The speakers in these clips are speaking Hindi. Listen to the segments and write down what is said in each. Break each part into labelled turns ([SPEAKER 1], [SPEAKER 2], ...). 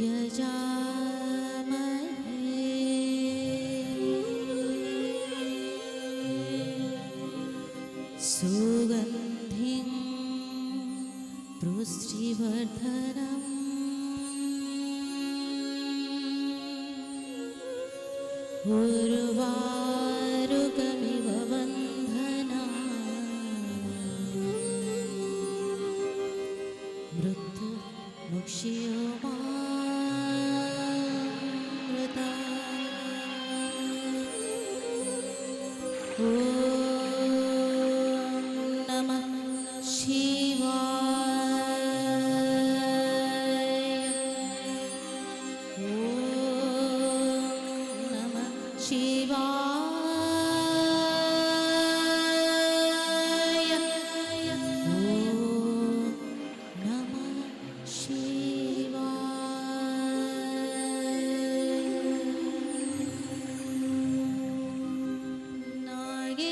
[SPEAKER 1] यजामहे सुगन्धिं पुष्टिवर्धनम् उर्वारुकमिव बन्धना मृत्युमुक्षीयमामृता ॐ नमः शिवाय ॐ नमः शिवाय ॐ नमः शिवाय नागे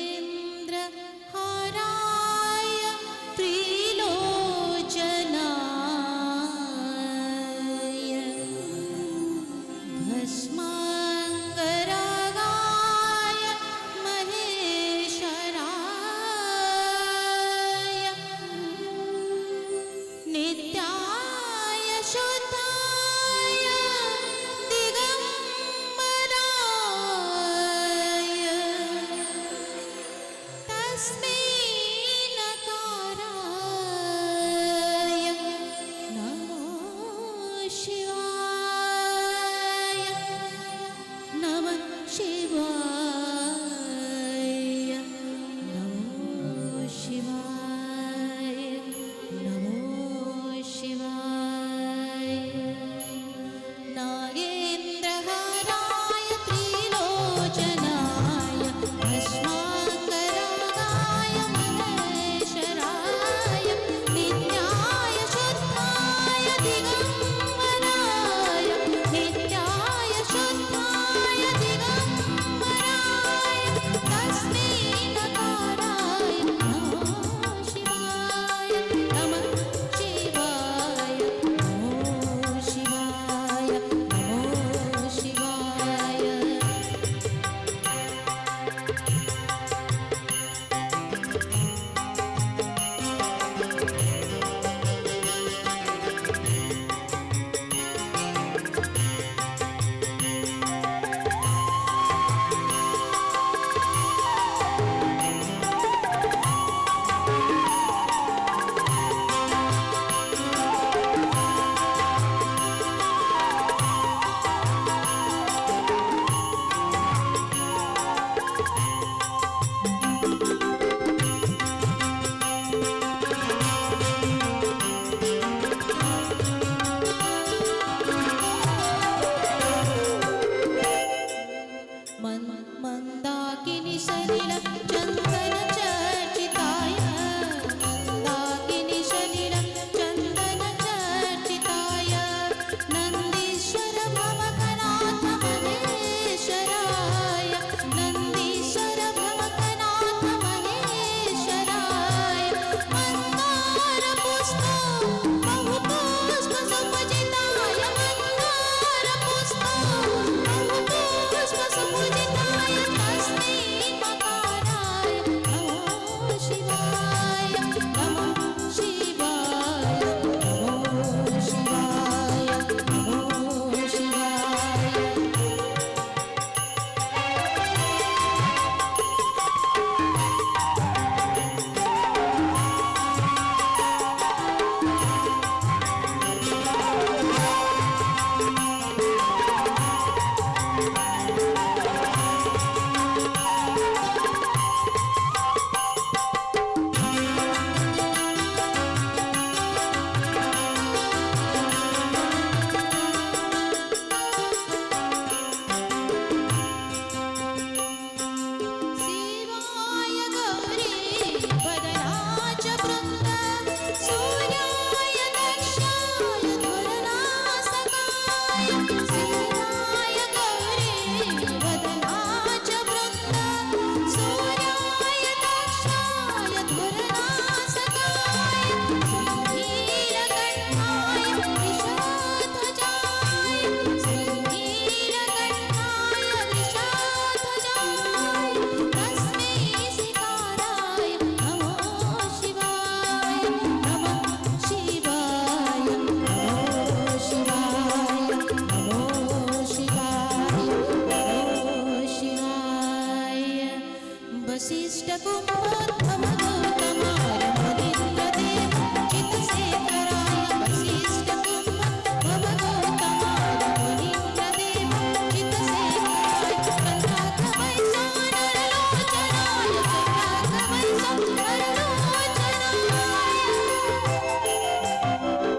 [SPEAKER 1] कुम्भोद्भव गौतमार्य मुनीन्द्रदेव चित्तशेखराय वसिष्ठ कुम्भोद्भव गौतमार्य मुनीन्द्रदेव चित्तशेखराय चन्द्रार्कवै सानरलोचनाय चन्द्रार्कवै सानरलोचनाय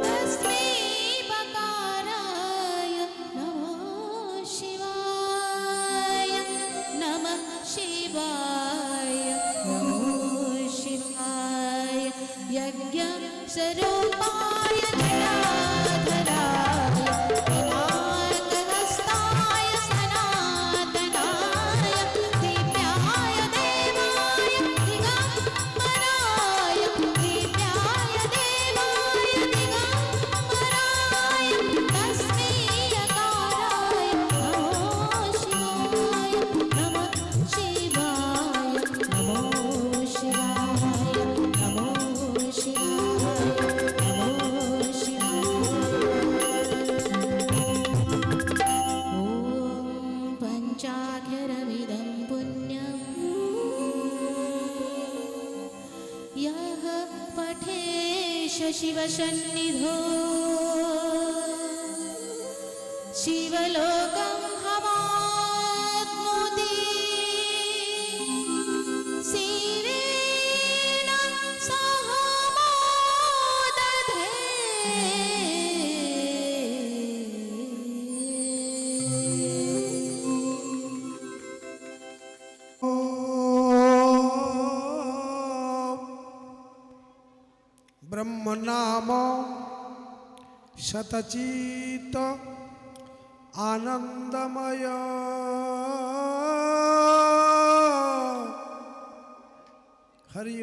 [SPEAKER 1] तस्मै बकाराय नमः शिवाय नमः शिवाय नमः शिवाय यज्ञ स्वरूपाय जटाधराय पिनाकहस्ताय सनातनाय दिव्याय देवाय दिगम्बराय दिव्याय देवाय दिगम्बराय तस्मै यकाराय नमः शिवाय नमः शिवाय नमः शिवाय नमः शिवाय नमः शिवाय ॐ पञ्चाक्षरमिदं पुण्यं यः पठेश शिवसन्निधौ शिवलोकं हवाप्नोति शिवेन सह
[SPEAKER 2] ब्रह्म नाम शतचित आनंदमय हरि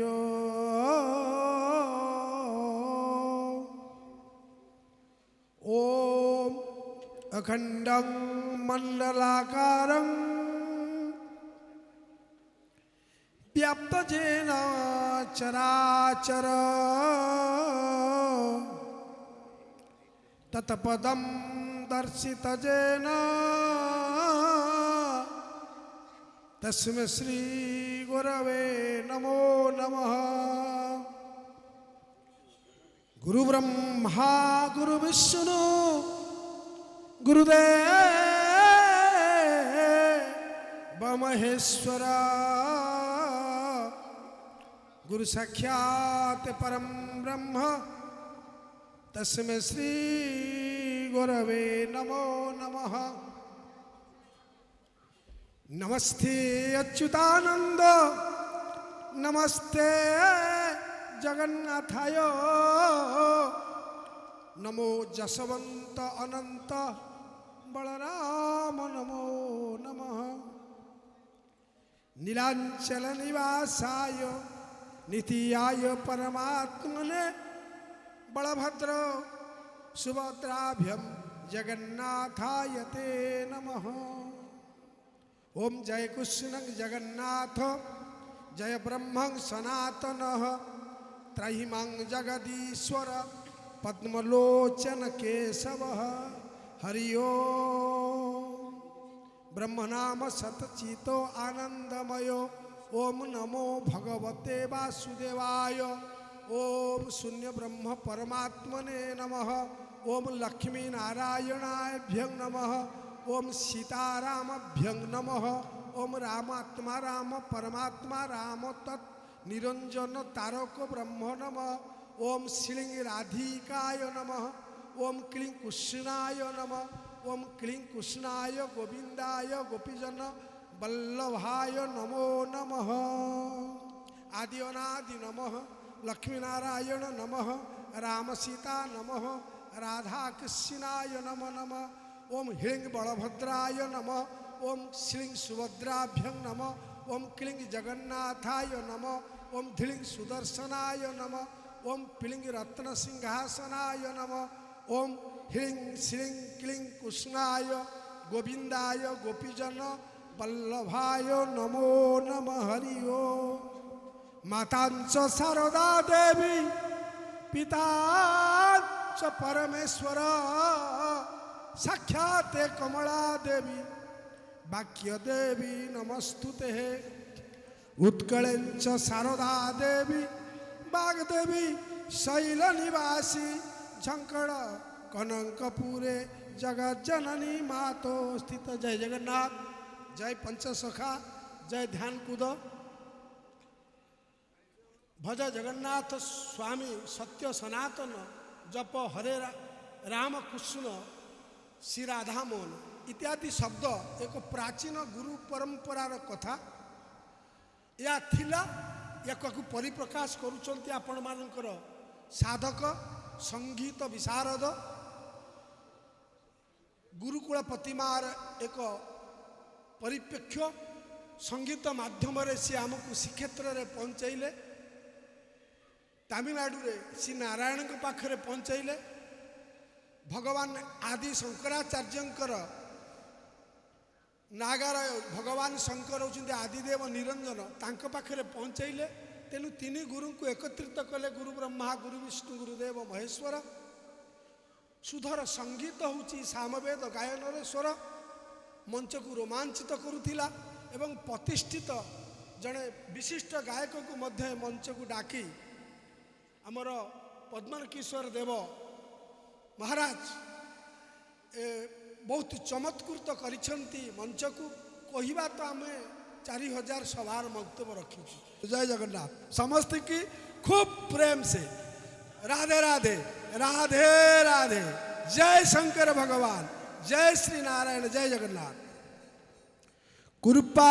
[SPEAKER 2] ओम अखंडं मंडलाकारं व्याप्तजेन चराचर तत्पदं दर्शितजेन तस्मै श्री गुरवे नमो नमः। गुरु ब्रह्मा गुरु विष्णु गुरुदेव महेश्वर गुरु साक्षात परम ब्रह्म तस्मै श्री गुरवे नमो नमः। नमस्ते अच्युतानंद नमस्ते जगन्नाथाय नमो जसवंत अनंत बलराम नमो नमः। नीलांचल निवासाय नित्याय परमात्मने बलभद्र सुभद्राभ्यं जगन्नाथाय ते नमः। ओम जय कृष्ण जगन्नाथ जय ब्रह्म सनातन त्रयीमं जगदीश्वर पद्मलोचन केशव हरि ओम। ब्रह्मनाम सतचितो आनंदमयो ओम नमो भगवते वासुदेवाय ओम शून्य ब्रह्म परमात्मने नमः। ओम लक्ष्मी नारायणाभ्यं नमः। ओम सीतारामभ्यं नमः। ओम रामात्मा राम परमात्मा राम तत् निरंजन तारक ब्रह्म नमः। ओम श्रीं राधिकाय नमः। ओम क्लीं कृष्णाय नमः। ओम क्लीं कृष्णाय गोविंदाय गोपीजन वल्लभाय नमो नमः। आदि अनादि नमः लक्ष्मीनारायण नमः। राम सीता नमः। राधा कृष्णाय नमः नमः। ओम ह्रीं बलभद्राय नमः। ओम श्रीं सुभद्राभ्यं नमः। ओम क्लीं जगन्नाथाय नमः। ओम ध्रीं सुदर्शनाय नमः। ओम प्लीं रत्नसिंहासनाय नमः। ओम ह्रीं श्रीं क्लीं कृष्णाय गोविंदाय गोपीजन वल्लभाय नमो नमः हरि ओम। मातांच शारदा देवी पितांच परमेश्वर साक्षात् कमला देवी वाक्य देवी नमस्तुते। उत्कलेंच शारदा देवी बागदेवी शैल निवासी झंकड़ कनकपुरे जगत जननी मातो स्थित। जय जगन्नाथ, जय पंचसखा, जय ध्यान कूद। भज जगन्नाथ स्वामी सत्य सनातन, जप हरे राम कृष्ण श्री राधा मोहन इत्यादि शब्द एक प्राचीन गुरु परंपरार कथा। या थिला या परिप्रकाश करुचंती आपण मानकर साधक संगीत विशारद गुरुकुल प्रतिमार एक परिप्रेक्ष्य संगीत माध्यम से आमको श्रीक्षेत्र में पहुँचैले। तमिलनाडु रे श्री नारायण पाखरे पहुँचैले। भगवान आदि शंकराचार्यंकर नागाराय भगवान शंकर होउछन्ते आदिदेव निरंजन तांक पाखरे पहुँचैले। तेणु तीन गुरु को एकत्रित कले, गुरु ब्रह्मा गुरु विष्णु गुरुदेव महेश्वर। सुधर संगीत होउछि सामवेद गायन स्वर मंच को रोमांचित करुथिला एवं प्रतिष्ठित जड़े विशिष्ट गायक को मध्य मंच को डाकी आमर पद्मन किशोर देव महाराज बहुत चमत्कृत करिछंती मंच को। कहवा तो आम 4000 सभार मंतव्य रखी। जय जगन्नाथ समस्त की खूब प्रेम से राधे राधे राधे राधे। जय शंकर भगवान, जय श्री नारायण, जय जगन्नाथ। कृपा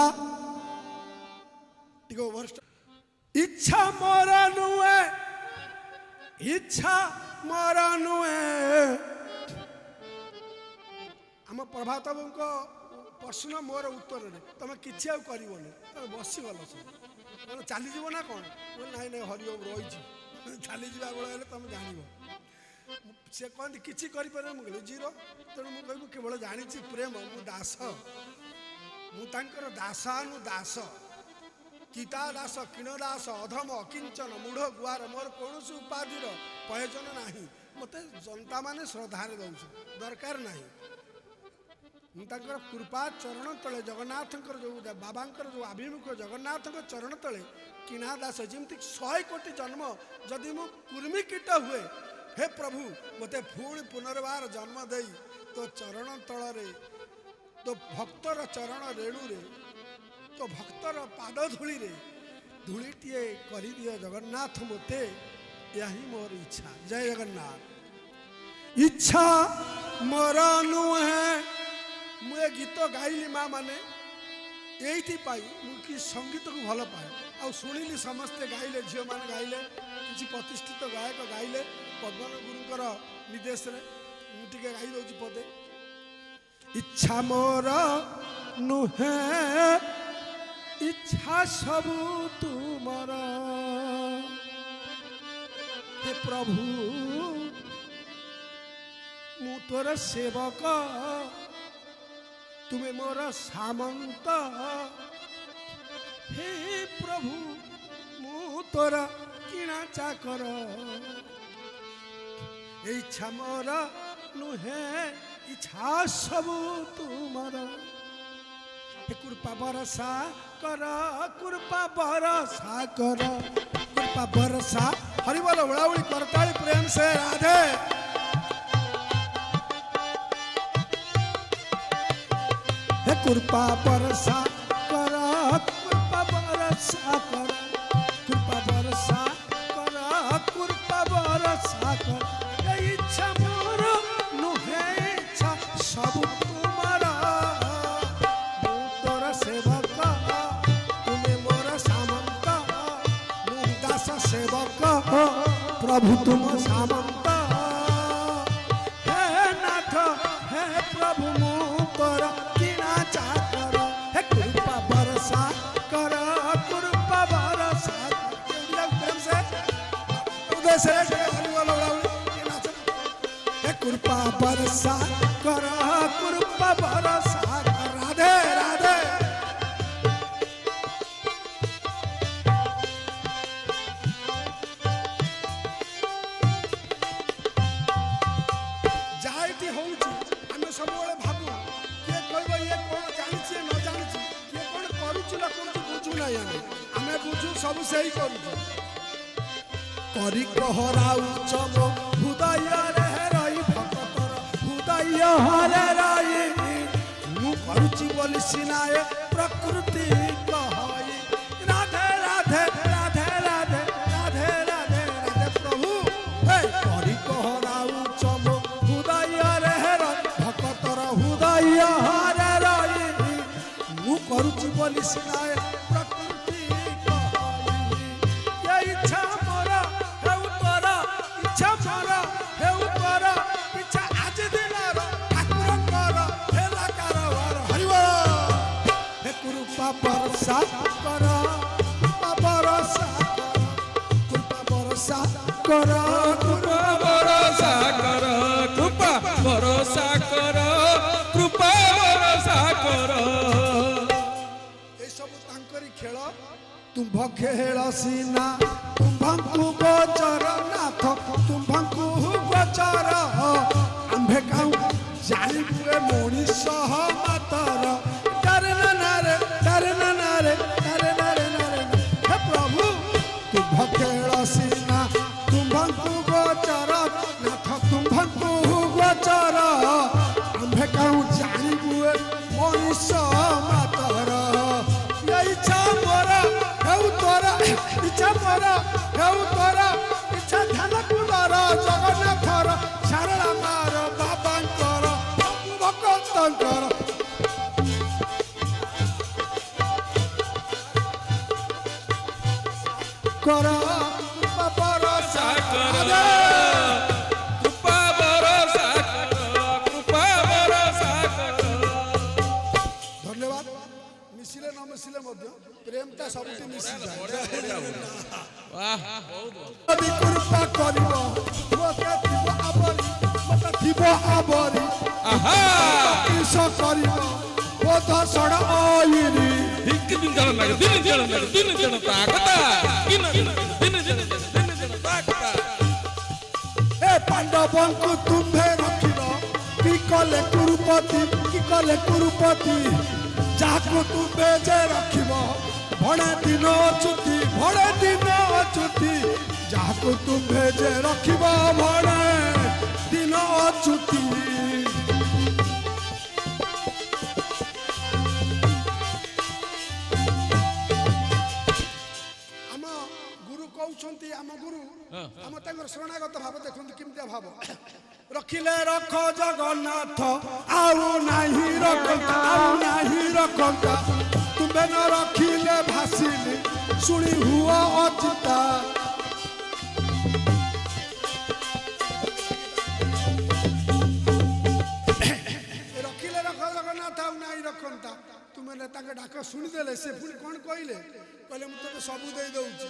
[SPEAKER 2] इच्छा मोर नुए, इच्छा मोर नुए। आम प्रभात बाबू को प्रश्न मोर उत्तर रे तुम किसी आनी तुम बसीगल तुम चलीज ना कौन ना ना हरिओम रही चली जा बेले तुम जान सी कहती किसी कर मुझे जीरो। तेणु मुझे कहूँ केवल जानी प्रेम मु दास मुझर दासानु दास किता दास किण दास अधम अकिंचन मूढ़ गुआर मोर कौन उपाधि प्रयोजन ना मत जनता माने श्रद्धार दौर दरकार ना। कृपा चरण तले जगन्नाथ जो बाबा जो आभिमुख जगन्नाथ चरण तले किणा दास जमी 100 कोटी जन्म जदि मु कुर्मी कीट हुए, हे प्रभु मते पुणी पुनर्बार जन्म दे तो चरण तल रे तो भक्तर चरण रेणु रे तो भक्तर पाद धूली रे धूलीटे कर दियो जगन्नाथ मते यही मोर इच्छा। जय जगन्नाथ। इच्छा मोर नुहे मुझे गीत गाइली माँ माने यही मुझे संगीत को भल पाए आ शुणिली समस्ते गाइले झील मैंने गाइले किसी प्रतिष्ठित गायक गाइले पद्मन गुरुंकर निर्देश मुझे गाई दौर पदे। इच्छा मोर नुहे इच्छा सबू तुमर, हे प्रभु मु तोर सेवक तुम्हें मोर सामंत, हे प्रभु मु तोर किणा चाकर। इच्छा मोर नुहे इच्छा सबू तुमर, कृपा बरसा कर कृपा बरसा कर कृपा बरसा। हरि बोल उड़ाउड़ी करताली प्रेम से राधे। कृपा बरसा कर कृपा बरसा कर कृपा बरसा कर कृपा बरसा कर। इच्छा मोर नुहे इच्छा सब तुमर, तोर सेवक तुम्हें मोर सामंत, दास सेवक प्रभु तुम सामंत। हे नाथ हे प्रभु मु तोर किणा चाकर, हे कृपा बरसा कर कृपा बरसा। प्रेम से उदय से कृपा बरसा कर कृपा बरसा कर। राधे राधे। जाइटी होउची आमे सबले भाबू किए कहबो ये कोन जानिछि न जानिछि किए कोन करूछि न करूछि बुझू नै। आमे आमे बुझू सब सही करू करी कहराउछ मो हृदय रे रही भक्तर हृदय हरे रही मु करूची बोली सिनाए प्रकृति कहई राधे राधे राधे राधे राधे राधे राधे प्रभु हे करी कहराउछ मो हृदय रे रही भक्तर हृदय हरे रही मु करूची बोली सिनाए प्रकृति कहई ये इच्छा मोरा हेउ तोरा इच्छा मोरा हेउ तोरा इच्छा आज दिनर ठाकुर कर हेला कारवार हरिवा हे कृपा बरसा कर कृपा बरसा कर कृपा बरसा कर
[SPEAKER 3] कृपा भरोसा कर कृपा भरोसा कर
[SPEAKER 2] ए सब तांकरी खेल तुंभ खेल सीना तुंभंकु गोचर नाथ तुंभंकु गोचर आंभे काउ जानिबे मनीष मातर डरे नारे डरे नारे डरे नारे हे प्रभु तुंभ खेल सीना तुंभंकु गोचर नाथ तुंभंकु गोचर आंभे काउ जानिबे मनीष मातर इच्छा मोरा हेउ तोरा इच्छा मोरा हेउ तोरा इच्छा ध्यान कुदर जगन्नाथर शारदा मार बाबांकर भक्तंकर कर बरसा
[SPEAKER 3] कर कृपा भरोसा कर कृपा भरोसा कर
[SPEAKER 2] धन्यवाद मिसिले न मिसिले मध्य प्रेमटा सबुठी मिसि जाय
[SPEAKER 3] वाह
[SPEAKER 2] यदि कृपा करिब मोते थिब आबरी
[SPEAKER 3] आहा
[SPEAKER 2] किस करिब बोध सड आइरी
[SPEAKER 3] हिक दिन जण लागे दिन जण ताकता दिन ताकता
[SPEAKER 2] ए पांडवंकु तुम्भे रखिल कि कले कुरुपति जाको तुम्भे जे रखिब भणे दिन अचुति जाको तुम्भे जे रखिब भणे दिन अचुति आम गुरु कहउछंती आम गुरु आम तांकर शरणागत भाव देखंतु किमतिया भाव रखिले रख जगन्नाथ आउ नाही रखंता तुमे न रखिले भासिली सुनी हुआ अचिता रखिले रख जगन्नाथ आउ नाही रखंता तुमे ने ताके डाक सुनी देले से पुनी कोन कहले कहले मु तते सबु देई दउची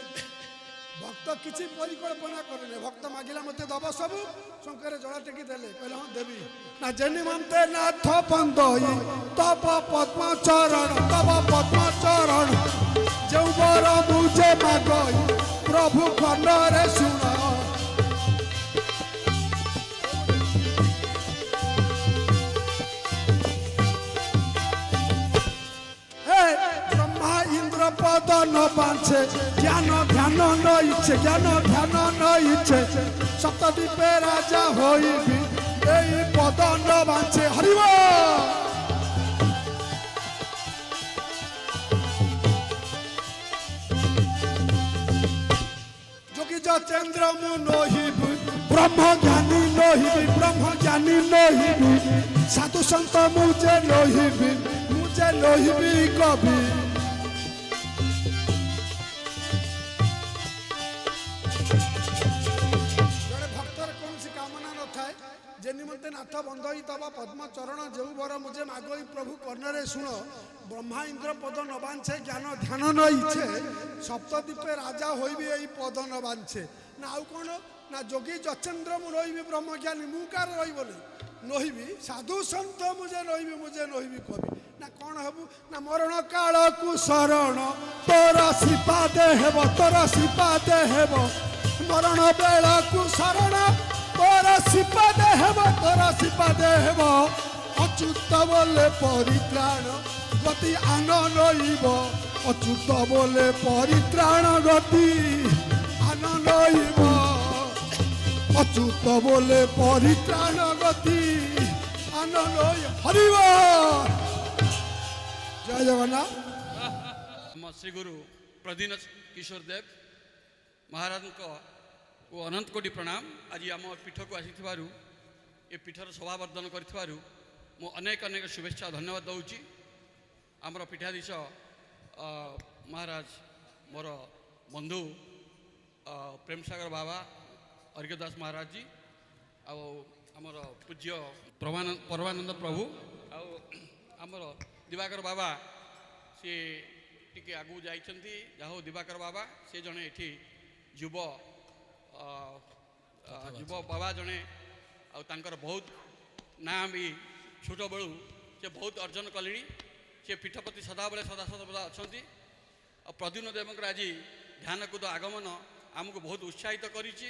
[SPEAKER 2] भक्त किसी परिकल्पना करे भक्त मागिला मते दब सबु शंकर जड़ा टेकी देले कहले हां देवी ना जनि ममते नाथ बंदई तब पद्म चरण जो बर मुझे मागई प्रभु कन्नरे सुन ब्रह्मा इंद्र पद न बांछे ज्ञान ध्यान न इच्छे सप्तद्वीपे राजा होइबी एई पद न बांछे हरिवा जोगी जचेन्द्र मु नहिबी ब्रह्म ज्ञानी नहिबी साधु संत मुझे नहिबी कवि जड़े भक्तर कौन सी कामना न थाए जे निमंते नाथ बंधई तबा पद्म चरण जो बर मुझे मागई प्रभु कर्णरे शुण ब्रह्मा इंद्र पद न बांछे ज्ञान ध्यान न इच्छे सप्तद्वीपे राजा होइबी एई पद न बांछे ना आउ कोन ना जोगी जचेन्द्र मु रहिबी ब्रह्मज्ञानी मु कार रहिबोले नहिबी साधु संत मुझे नहिबी कवि ना कौन हबु ना मरण काल को शरण तोरा श्रीपादे हेब मरण बेला को शरण तोरा श्रीपादे हेब अच्युत बोले परित्राण गति आन नइब অচ্যুত বলে পরিত্রাণ গতি আনন্দইব অচ্যুত বলে পরিত্রাণ গতি আনন্দ হরিব জয় জগন্নাথ।
[SPEAKER 4] ଆମ ଶ୍ରୀଗୁରୁ ପ୍ରଦୀନ କିଶୋର ଦେବ ମହାରାଜଙ୍କ ଅନନ୍ତ କୋଟି ପ୍ରଣାମ। ଆଜି ଆମ ପୀଠକୁ ଆସିଥିବାରୁ ଏ ପୀଠର ଶୋଭାବର୍ଦ୍ଧନ କରିଥିବାରୁ ମୁଁ ଅନେକ ଅନେକ ଶୁଭେଚ୍ଛା ଧନ୍ୟବାଦ ଦେଉଛି। ଆମର ପୀଠାଧୀଶ ମହାରାଜ ମୋର ବନ୍ଧୁ ପ୍ରେମସାଗର ବାବା ଅର୍ଘ୍ୟ ଦାସ ମହାରାଜ ଜୀ ଆଉ ଆମର ପୂଜ୍ୟ ପରମାନନ୍ଦ ପ୍ରଭୁ ଆଉ ଆମର ଦିବାକର ବାବା ସିଏ ଟିକେ ଆଗକୁ ଯାଇଛନ୍ତି। ଯାହା ହଉ ଦିବାକର ବାବା ସେ ଜଣେ ଏଠି ଯୁବ ବାବା ଜଣେ ଆଉ ତାଙ୍କର ବହୁତ ନାଁ ବି ଛୋଟବେଳୁ ସେ ବହୁତ ଅର୍ଜନ କଲେଣି। ସେ ପୀଠପତି ସଦାବେଳେ ସଦାସର୍ବଦା ଅଛନ୍ତି। ଆଉ ପ୍ରଦ୍ୟୁମ୍ନ ଦେବଙ୍କର ଆଜି ଧ୍ୟାନକୁଦ ଆଗମନ ଆମକୁ ବହୁତ ଉତ୍ସାହିତ କରିଛି।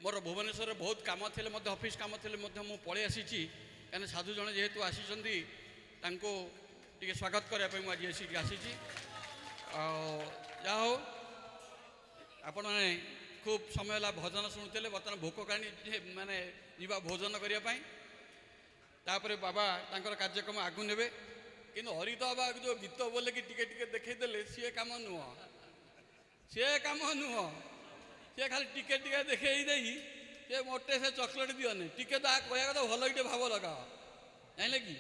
[SPEAKER 4] ମୋର ଭୁବନେଶ୍ୱରରେ ବହୁତ କାମ ଥିଲେ ମଧ୍ୟ ଅଫିସ୍ କାମ ଥିଲେ ମଧ୍ୟ ମୁଁ ପଳେଇ ଆସିଛି, କାହିଁକିନା ସାଧୁ ଜଣେ ଯେହେତୁ ଆସିଛନ୍ତି ତାଙ୍କୁ ଟିକେ ସ୍ୱାଗତ କରିବା ପାଇଁ ମୁଁ ଆଜି ଆସିଛି। ଆଉ ଯାହା ହଉ ଆପଣମାନେ ଖୁବ୍ ସମୟ ହେଲା ଭଜନ ଶୁଣୁଥିଲେ, ବର୍ତ୍ତମାନ ଭୋକ କାଣି ମାନେ ଯିବା ଭୋଜନ କରିବା ପାଇଁ। ତାପରେ ବାବା ତାଙ୍କର କାର୍ଯ୍ୟକ୍ରମ ଆଗକୁ ନେବେ। କିନ୍ତୁ ହରିତ ବାବା ଯେଉଁ ଗୀତ ବୋଲିକି ଟିକେ ଟିକେ ଦେଖେଇଦେଲେ ସିଏ କାମ ନୁହଁ, ସିଏ କାମ ନୁହଁ। ସିଏ ଖାଲି ଟିକେ ଟିକେ ଦେଖେଇ ଦେଇ ସେ ମୋଟେ ସେ ଚକୋଲେଟ୍ ଦିଅନି, ଟିକେ ତା କହିବା କଥା ଭଲ ଟିକେ ଭାବ ଲଗାଅ, ଜାଣିଲେ କି?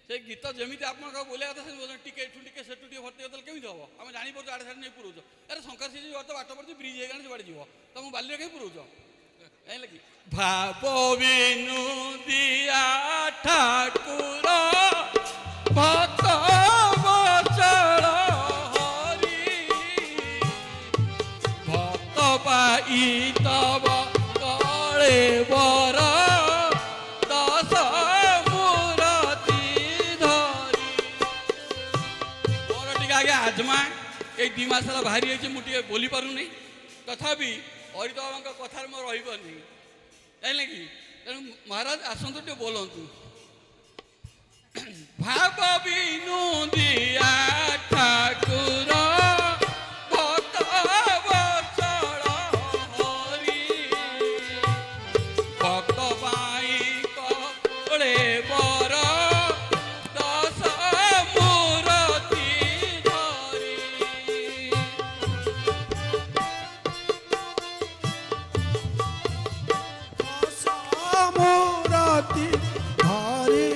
[SPEAKER 4] ସେ ଗୀତ ଯେମିତି ଆପଣଙ୍କ ବୋଲିବା କଥା ସେମିତି ଟିକେ ଏଠୁ ଟିକେ ସେଠୁ ଟିକେ ଭର୍ତ୍ତି କରିଦେଲେ କେମିତି ହେବ? ଆମେ ଜାଣିପାରୁଛୁ ଆଡ଼େ ସାଡ଼େ ନେଇ ପୁରଉଛ। ଆରେ ଶଙ୍କର ସିଏ ବାଟ ପଡ଼ିଛି, ବ୍ରିଜ୍ ହେଇଗଲାଣି ଯୁଆଡ଼େ ଯିବ, ତମ ବାଲିରେ କାହିଁ ପୁରଉଛ? ଜାଣିଲେ କି? ଭାବ ବିନୁଦିଆ ଠାକୁର ଭକ୍ତ ବଚଳ ହରି ଭକ୍ତ ପାଇ ତବ କଳେ ବର ଦଶ ମୂରତି ଧରି। ମୋର ଟିକେ ଆଜ୍ଞା ଆଜମା ଏଇ 2 ମାସ ହେଲା ବାହାରି ଯାଇଛି, ମୁଁ ଟିକେ ବୋଲି ପାରୁନି। ତଥାପି ହରିତ ବାବାଙ୍କ କଥାରେ ମୋର ରହିବନି, ଜାଣିଲେ କି? ତେଣୁ ମହାରାଜ ଆସନ୍ତୁ ଟିକେ ବୋଲନ୍ତୁ। ଭାବ ବିନୁଦିଆ ଠାକୁର ଭକ୍ତ ବଚଳ ହରି ଭକ୍ତ ପାଇଁ କଳେ ବର ଦଶ ମୂରତି ଧରି।
[SPEAKER 2] ମୂରତି ଧରି